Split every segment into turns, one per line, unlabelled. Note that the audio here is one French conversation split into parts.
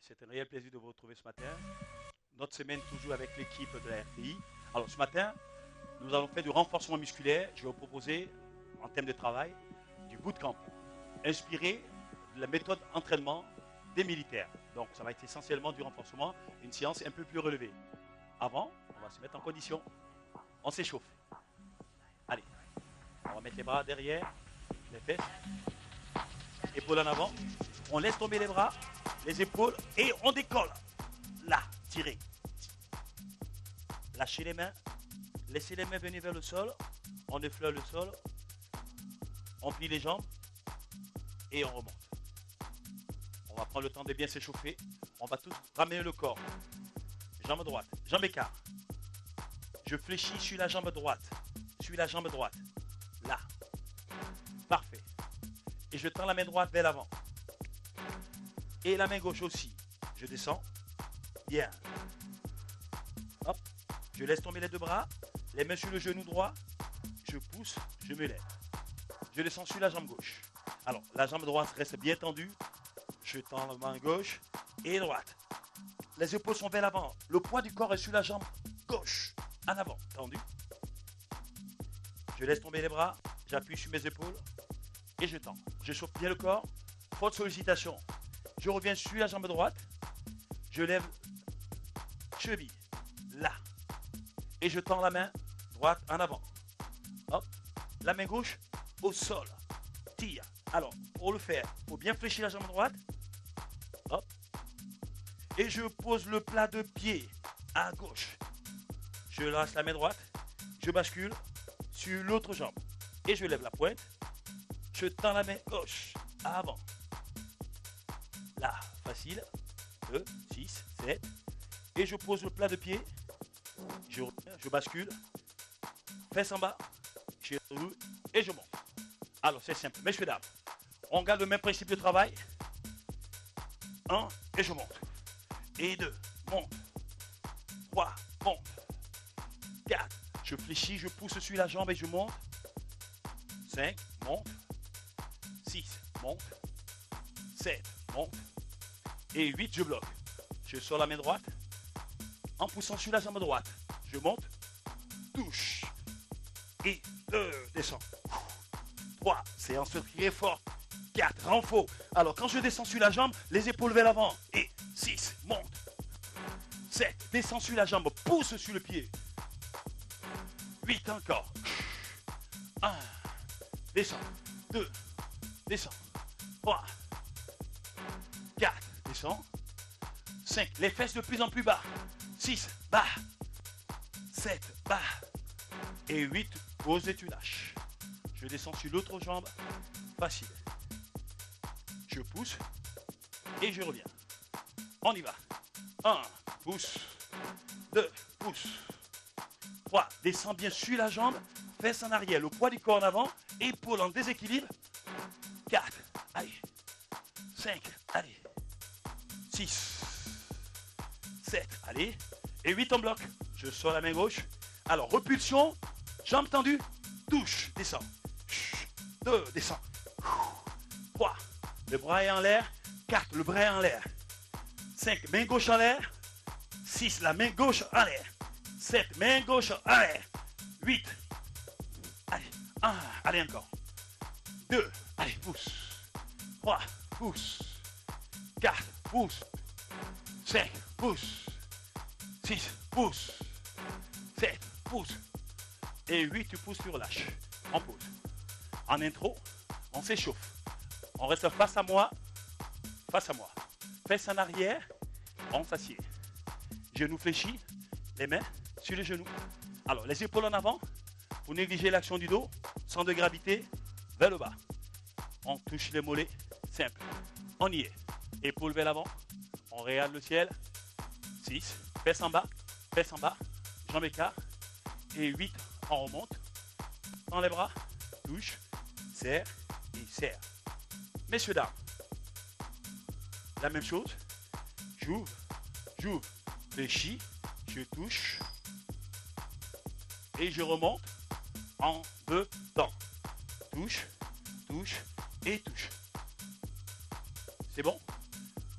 C'est un réel plaisir de vous retrouver ce matin. Notre semaine toujours avec l'équipe de la RTI. Alors ce matin, nous allons faire du renforcement musculaire. Je vais vous proposer, en termes de travail, du bootcamp, inspiré de la méthode d'entraînement des militaires. Donc ça va être essentiellement du renforcement, une séance un peu plus relevée. Avant, on va se mettre en condition. On s'échauffe. Allez, on va mettre les bras derrière, les fesses, épaules en avant. On laisse tomber les bras, les épaules et on décolle. Là, tirez. Lâchez les mains. Laissez les mains venir vers le sol. On effleure le sol. On plie les jambes et on remonte. On va prendre le temps de bien s'échauffer. On va tous ramener le corps. Jambe droite, jambe écart. Je fléchis sur la jambe droite. Sur la jambe droite. Là. Parfait. Et je tends la main droite vers l'avant. Et la main gauche aussi. Je descends. Bien. Hop. Je laisse tomber les deux bras. Les mains sur le genou droit. Je pousse. Je me lève. Je descends sur la jambe gauche. Alors, la jambe droite reste bien tendue. Je tends la main gauche et droite. Les épaules sont vers l'avant. Le poids du corps est sur la jambe gauche. En avant. Tendu. Je laisse tomber les bras. J'appuie sur mes épaules. Et je tends. Je chauffe bien le corps. Forte sollicitation. Je reviens sur la jambe droite. Je lève cheville. Là. Et je tends la main droite en avant. Hop. La main gauche au sol. Tire. Alors, pour le faire, il faut bien fléchir la jambe droite. Hop. Et je pose le plat de pied à gauche. Je lâche la main droite. Je bascule sur l'autre jambe. Et je lève la pointe. Je tends la main gauche avant. Là, facile. 2, 6, 7. Et je pose le plat de pied. Je bascule. Fesse en bas. Je roule et je monte. Alors, c'est simple. Messieurs, dames, on garde le même principe de travail. 1 et je monte. Et 2, monte. 3, monte. 4, je fléchis, je pousse sur la jambe et je monte. 5, monte. 6, monte. 7, monte. Et 8, je bloque. Je sors la main droite. En poussant sur la jambe droite. Je monte. Touche. Et 2, descends. 3, séance très forte. 4, renfort. Alors quand je descends sur la jambe, les épaules vers l'avant. Et 6, monte. 7, descends sur la jambe, pousse sur le pied. 8 encore. 1, descends. 2, descends. 3, 4, descends. 5, les fesses de plus en plus bas. 6, bas. 7, bas. Et 8, pose et tu lâches. Je descends sur l'autre jambe. Facile. Je pousse. Et je reviens. On y va. 1, pousse. 2, pousse. 3, descends bien sur la jambe. Fesses en arrière. Le poids du corps en avant. Épaules en déséquilibre. 4, allez. 5, allez. 6, 7, allez. Et 8 en bloc. Je sors la main gauche. Alors, repulsion. Jambe tendue. Touche. Descends. 2, descends. 3, le bras est en l'air. 4, le bras est en l'air. 5, main gauche en l'air. 6, la main gauche en l'air. 7, main gauche en l'air. 8, allez. 1, allez encore. 2, allez, pousse. 3, pousse. 4, pousse. 5, pousse. 6, pousse. 7, pousse. Et 8, tu pousses, tu relâches. On pose. En intro, on s'échauffe. On reste face à moi. Face à moi. Fesses en arrière. On s'assied. Genoux fléchis. Les mains sur les genoux. Alors, les épaules en avant. Pour négliger l'action du dos. Centre de gravité vers le bas. On touche les mollets. Simple. On y est. Épaules vers l'avant. On regarde le ciel. 6. Fesses en bas. Fesses en bas. Jambes écart. Et 8. On remonte. Tend les bras. Touche. Serre. Et serre. Messieurs, dames. La même chose. J'ouvre. J'ouvre. Fléchis. Je touche. Et je remonte. En deux temps. Touche. Touche. Et touche. C'est bon?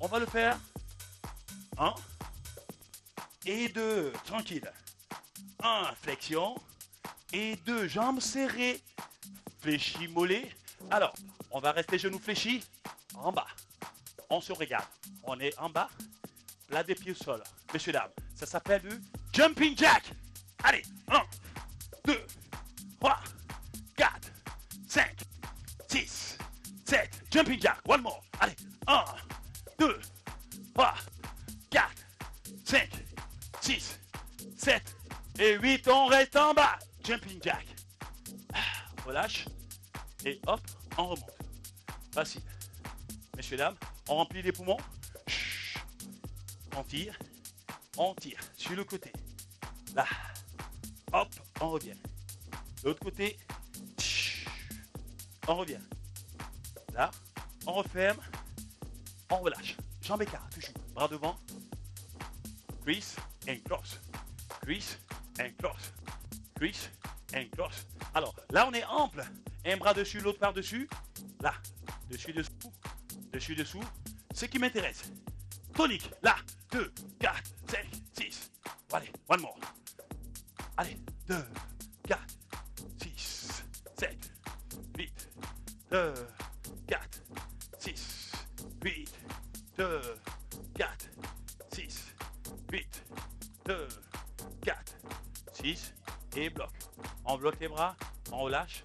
On va le faire 1 et 2. Tranquille. 1, flexion. Et 2, jambes serrées. Fléchis mollet. Alors, on va rester genoux fléchis. En bas. On se regarde. On est en bas. Plat des pieds au sol. Messieurs, dames, ça s'appelle le jumping jack. Allez, 1, 2, 3, 4, 5, 6, 7. Jumping jack. One more. Allez, 1, 2, 3, 4, 5, 6, 7 et 8. On reste en bas. Jumping jack. Relâche. Et hop, on remonte. Facile. Messieurs, dames, on remplit les poumons. On tire. On tire. Sur le côté. Là. Hop, on revient. L'autre côté. On revient. Là. On referme. On relâche. Jambes écart, toujours. Bras devant. Crease and cross. Crease and cross. Crease and cross. Alors, là, on est ample. Un bras dessus, l'autre par-dessus. Là. Dessus, dessous. Dessus, dessous. Ce qui m'intéresse. Tonique. Là. 2, 4, 5, 6. Allez, one more. Allez. 2, 4, 6, 7, 8. 2, 4, 6, 8. 2, 4, 6, 8. 2, 4, 6. Et bloc. On bloque les bras. On relâche.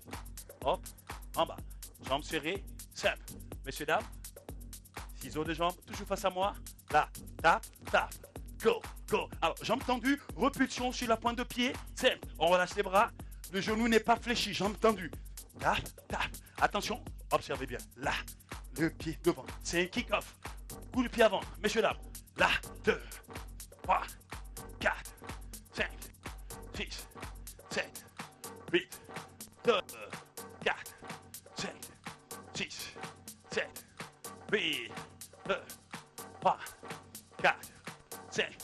Hop. En bas. Jambes serrées. Simple. Messieurs, dames. Ciseaux de jambes. Toujours face à moi. Là. Tape. Tape. Go. Go. Alors, jambes tendues. Repulsion sur la pointe de pied. Simple. On relâche les bras. Le genou n'est pas fléchi. Jambes tendues. Là. Tape. Attention. Observez bien. Là. Le pied devant. C'est un kick-off. Coup de pied avant. Messieurs, dames. Là. 2, 3, 4, 5, 6, 7, 8, 2, 4, 5, 6, 7, 8, 2, 3, 4, 5,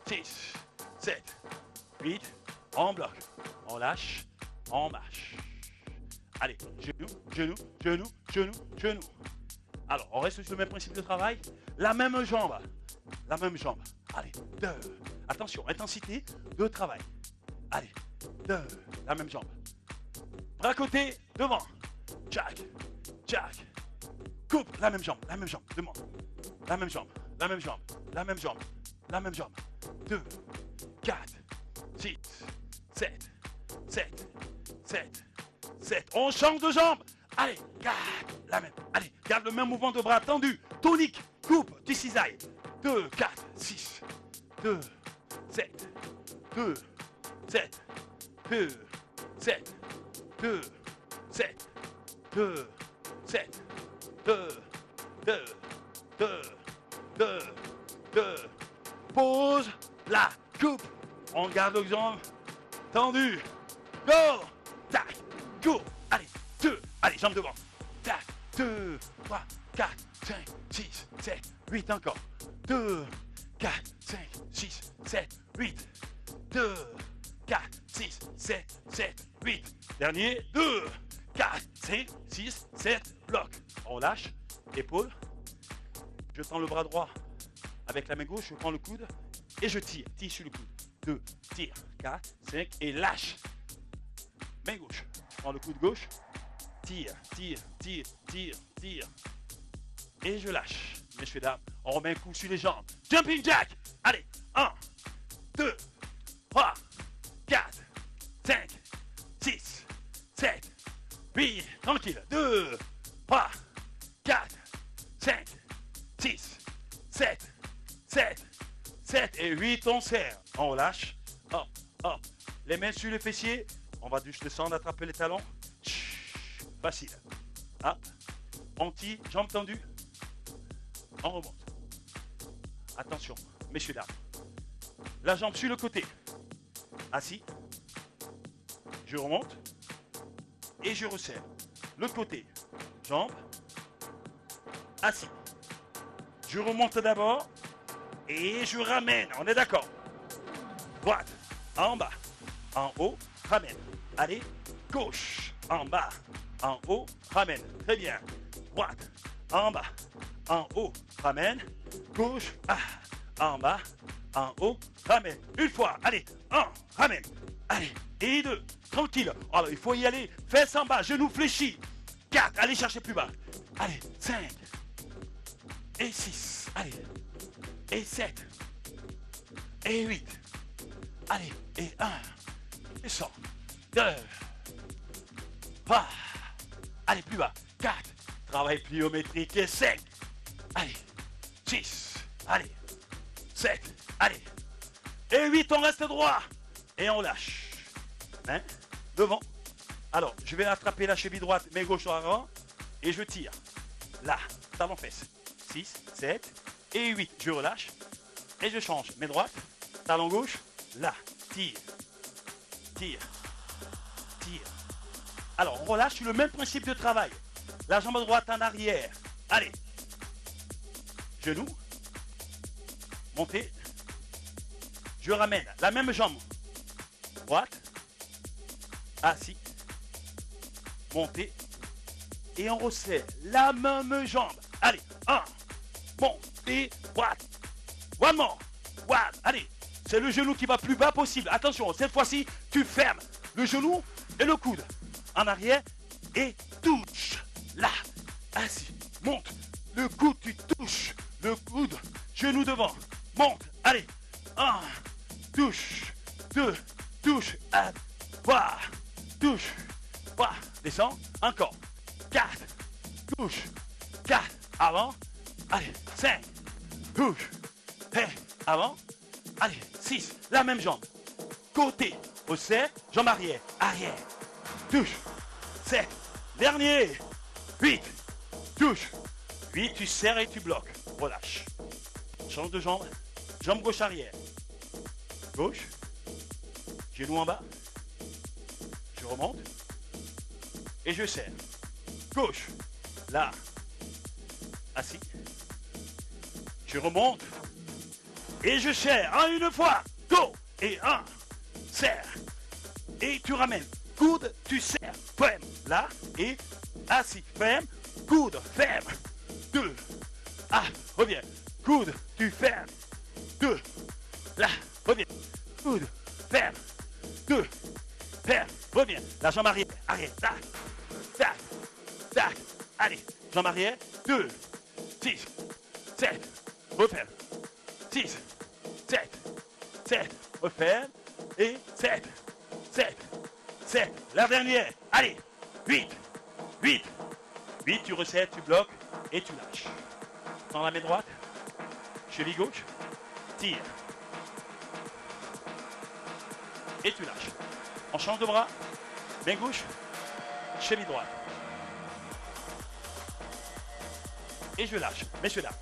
6, 7, 8. On bloque. On lâche. On marche. Allez, genou, genou, genou, genou, genou. Alors, on reste sur le même principe de travail. La même jambe. La même jambe. Allez, 2. Attention, intensité de travail. Allez, 2. La même jambe. Bras côté, devant. Jack, jack. Coupe, la même jambe, devant. La même jambe, la même jambe, la même jambe, la même jambe. 2, 4, 6, 7, 7, 7, 7. On change de jambe. Allez, garde la même. Allez, garde le même mouvement de bras tendu. Tonique, coupe, tu cisailles. 2, 4, 6, 2, 7, 2, 7, 2, 7, 2, 7, 2, 7, 2, 2, 2, 2, 2. Pause, la coupe. On garde les jambes tendues. Go, tac, go. Allez, 2, allez, jambes devant. Tac, 2, 3, 4, 5, 6, 7, 8 encore. 2, 4, 5, 6, 7, 8. 2, 4, 6, 7, 7, 8. Dernier, 2, 4, 5, 6, 7, bloc. On lâche, épaule. Je tends le bras droit avec la main gauche, je prends le coude et je tire. Tire sur le coude. 2, tire, 4, 5 et lâche. Main gauche. Je prends le coude gauche. Tire, tire, tire, tire, tire. Et je lâche. Messieurs, dames, on remet un coup sur les jambes. Jumping jack. Allez, 1, 2, 3, 4, 5, 6, 7, 8. Tranquille. 2, 3, 4, 5, 6, 7, 7, 7 et 8. On serre. On relâche. Hop, hop. Les mains sur les fessiers. On va juste descendre, attraper les talons. Facile. Hop. On tire, jambes tendues. On remonte. Attention, messieurs, dames. La jambe sur le côté. Assis. Je remonte. Et je resserre. Le côté. Jambe. Assis. Je remonte d'abord. Et je ramène. On est d'accord. Droite. En bas. En haut. Ramène. Allez. Gauche. En bas. En haut. Ramène. Très bien. Droite. En bas. En haut. Ramène. Gauche. en bas, en haut, ramène. Une fois, allez, un, ramène. Allez, et deux, tranquille. Alors, il faut y aller. Fesses en bas, genoux fléchis. 4, allez chercher plus bas. Allez, 5. Et 6, allez. Et 7. Et 8. Allez, et 1. Et 100. 2. 3. Allez, plus bas. 4. Travail pliométrique et 5. Allez. 6. Allez. 7. Allez. Et 8, on reste droit. Et on lâche. Hein? Devant. Alors, je vais attraper la cheville droite, main gauche sur avant. Et je tire. Là. Talon fesse. 6, 7 et 8. Je relâche. Et je change. Main droite. Talon gauche. Là. Tire. Tire. Tire. Alors, on relâche sur le même principe de travail. La jambe droite en arrière. Allez. Genou. Montez. Je ramène la même jambe. Droite. Assis. Montez. Et on resserre la même jambe. Allez. 1. Montez. Droite. One more. One. Allez. C'est le genou qui va plus bas possible. Attention, cette fois-ci, tu fermes le genou et le coude. En arrière et touche. Là. Assis. Monte. Le coude, tu touches. Le coude. Genou devant. Monte. Allez. 1. Touche. 2. Touche. 1. 3. Touche. 3. Descends. Encore. 4. Touche. 4. Avant. Allez. 5. Touche. Et avant. Allez. 6. La même jambe. Côté. Au serre. Jambe arrière. Arrière. Touche. 7. Dernier. 8. Touche. 8. Tu serres et tu bloques. Relâche. Change de jambe. Jambe gauche arrière. Gauche. Genou en bas. Je remonte. Et je serre. Gauche. Là. Assis. Je remonte. Et je serre. En une fois. Go. Et 1. Serre. Et tu ramènes. Coude, tu serres. Ferme. Là. Et assis. Ferme. Coude. Ferme. 2. Ah. Reviens. Coude. Tu fermes. 2. Là. Reviens. Coude. Ferme. 2. Ferme. Reviens. La jambe arrière. Arrière. Tac. Tac. Tac. Allez. Jambe arrière. 2. 6. 7. Referme. 6. 7. 7. Referme. Et 7. 7. 7. La dernière. Allez. 8. 8. 8. Tu resserres, tu bloques et tu lâches. Dans la main droite. Cheville gauche. Tire. Et tu lâches. On change de bras. Main gauche. Cheville droite. Et je lâche. Messieurs, dames.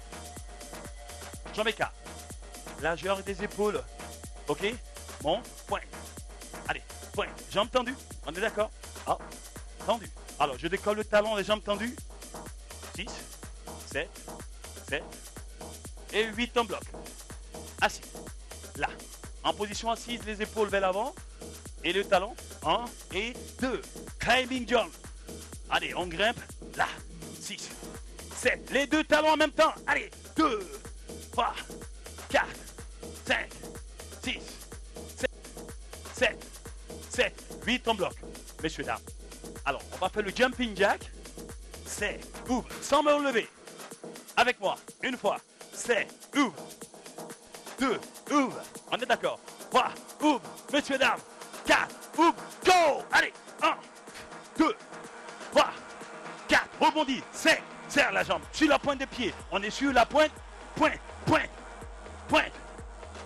Jambe écart. Largeur des épaules. Ok. Monte. Pointe. Allez. Pointe. Jambes tendues. On est d'accord. Ah. Tendu. Alors, je décolle le talon, les jambes tendues. 6. 7. 7. Et 8 en bloc. Assis. Là. En position assise, les épaules vers l'avant. Et le talon. 1 et 2. Climbing jump. Allez, on grimpe. Là. 6. 7. Les deux talons en même temps. Allez. 2. 3. 4. 5. 6. 7. 7. 7. 8 en bloc. Messieurs, dames. Alors, on va faire le jumping jack. C'est, ouvre, sans me relever. Avec moi. Une fois. C'est, ouvre. 2, ouvre. On est d'accord. 3, ouvre. Messieurs, dames. 4, ouvre. Go. Allez. 1, 2, 3, 4. Rebondis. 5. Serre la jambe. Sur la pointe des pieds. On est sur la pointe. Pointe. Pointe. Pointe.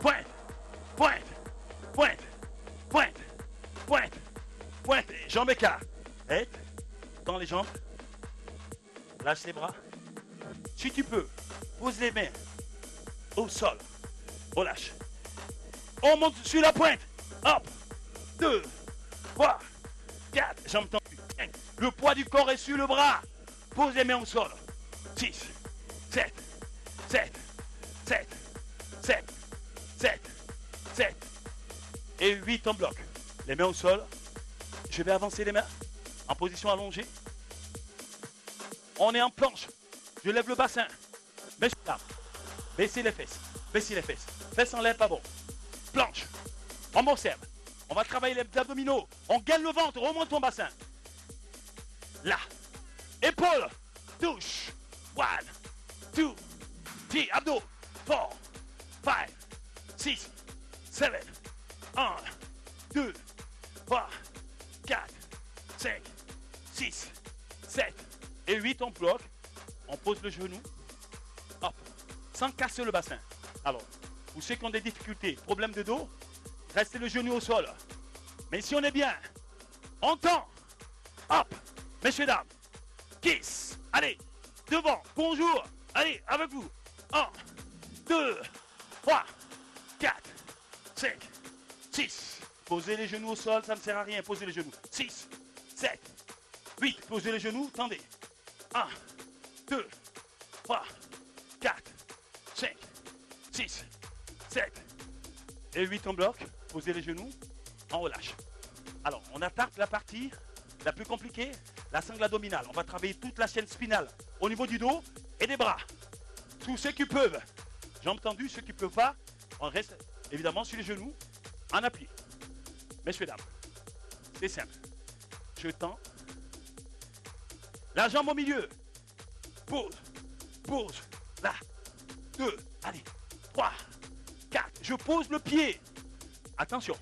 Pointe. Pointe. Pointe. Pointe. Pointe. Pointe. Jambe écart. Et dans les jambes. Lâche les bras. Si tu peux, pose les mains au sol. Relâche. On monte sur la pointe. Hop. 2, 3, 4. Jambes tendues. 5. Le poids du corps est sur le bras. Pose les mains au sol. 6, 7, 7, 7, 7, 7, 7. Et 8 en bloc. Les mains au sol. Je vais avancer les mains. En position allongée. On est en planche. Je lève le bassin. Baissez les fesses. Baissez les fesses. Fesses en l'air, pas bon. Planche. On m'observe. On va travailler les abdominaux. On gagne le ventre. Remonte ton bassin. Là. Épaule. Touche. 1, 2, 3. Abdos. 4, 5, 6, 7. 1, 2, 3, 4, 5, 6, 7 et 8. On bloque. On pose le genou. Hop. Sans casser le bassin. Alors, pour ceux qui ont des difficultés, problème de dos, restez le genou au sol. Mais si on est bien, on tend. Hop. Messieurs, dames. Kiss. Allez. Devant. Bonjour. Allez, avec vous. 1, 2, 3, 4, 5, 6. Posez les genoux au sol, ça ne sert à rien. Posez les genoux. 6, 7, 8. Posez les genoux. Tendez. 1, 2, 3, 4, 5, 6, 7 et 8. On bloque. Posez les genoux. On relâche. Alors, on attaque la partie la plus compliquée, la sangle abdominale. On va travailler toute la chaîne spinale au niveau du dos et des bras. Tous ceux qui peuvent. J'ai entendu, ceux qui ne peuvent pas, on reste évidemment sur les genoux, en appui. Messieurs, dames, c'est simple. Je tends. La jambe au milieu. Pose. Pose. Là. 2. Allez. 3. 4. Je pose le pied. Attention.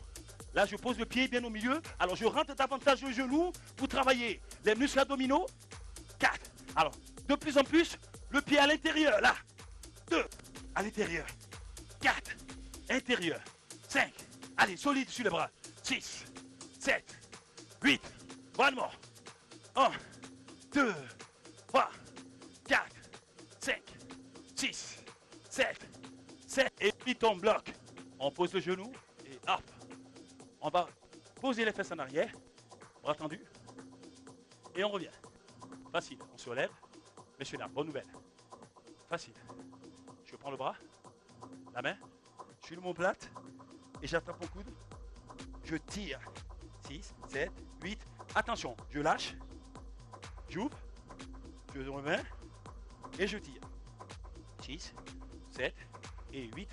Là, je pose le pied bien au milieu. Alors, je rentre davantage le genou pour travailler les muscles abdominaux. 4. Alors, de plus en plus, le pied à l'intérieur. Là. 2. À l'intérieur. 4. Intérieur. 5. Allez, solide sur les bras. 6. 7. 8. One more. 1. 2. 3. 4. 5. 6. 7. 7. Et puis on bloque. On pose le genou et hop. On va poser les fesses en arrière. Bras tendus. Et on revient. Facile. On se relève. Messieurs, dames, bonne nouvelle. Facile. Je prends le bras, la main, je suis l'omoplate et j'attrape mon coude. Je tire. 6, 7, 8. Attention, je lâche. J'ouvre. Je remets et je tire. 6, 7 et 8.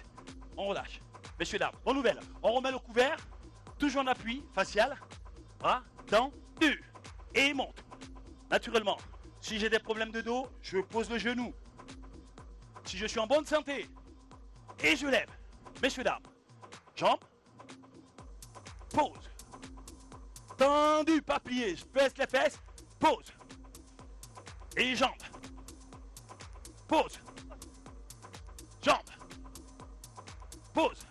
On relâche. Messieurs, dames, bonne nouvelle. On remet le couvert. Toujours en appui, facial. Bras tendu. Et monte. Naturellement, si j'ai des problèmes de dos, je pose le genou. Si je suis en bonne santé, et je lève, messieurs, dames, jambes, pose, tendu, pas plié, je baisse les fesses, pose, et jambes, pose, jambes, pose,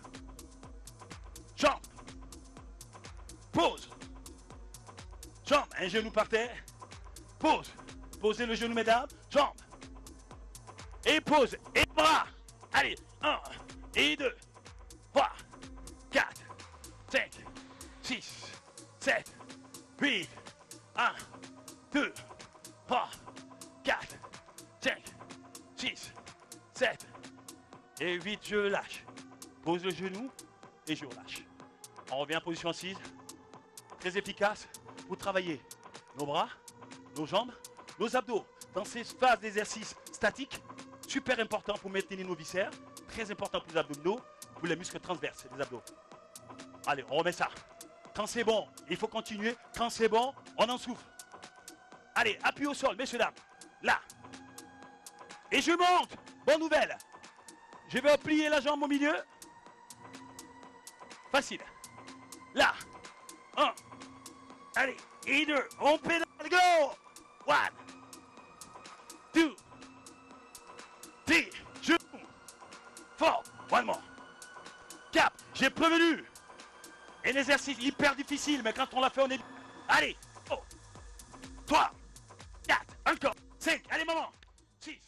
jambes, pose, jambes, un genou par terre, pose, posez le genou, mesdames, jambes, et pose, et bras. Allez, 1, et 2, 3, 4, 5, 6, 7, 8, 1, 2, 3, 4, 5, 6, 7, et 8, je lâche. Pose le genou et je relâche. On revient en position assise. Très efficace pour travailler nos bras, nos jambes, nos abdos. Dans ces phases d'exercice statique, super important pour maintenir nos viscères, très important pour les abdominaux, pour les muscles transverses des abdos. Allez, on remet ça. Quand c'est bon, il faut continuer. Quand c'est bon, on en souffle. Allez, appui au sol, messieurs, dames. Là. Et je monte. Bonne nouvelle. Je vais plier la jambe au milieu. Facile. Là. 1. Allez. Et 2. On pédale. Go. 1. 2. 3. Genou. Fort. One more. Cap. J'ai prévenu. Un exercice hyper difficile, mais quand on l'a fait, on est... Allez. 3. 4. Encore. 5. Allez, maman. 6.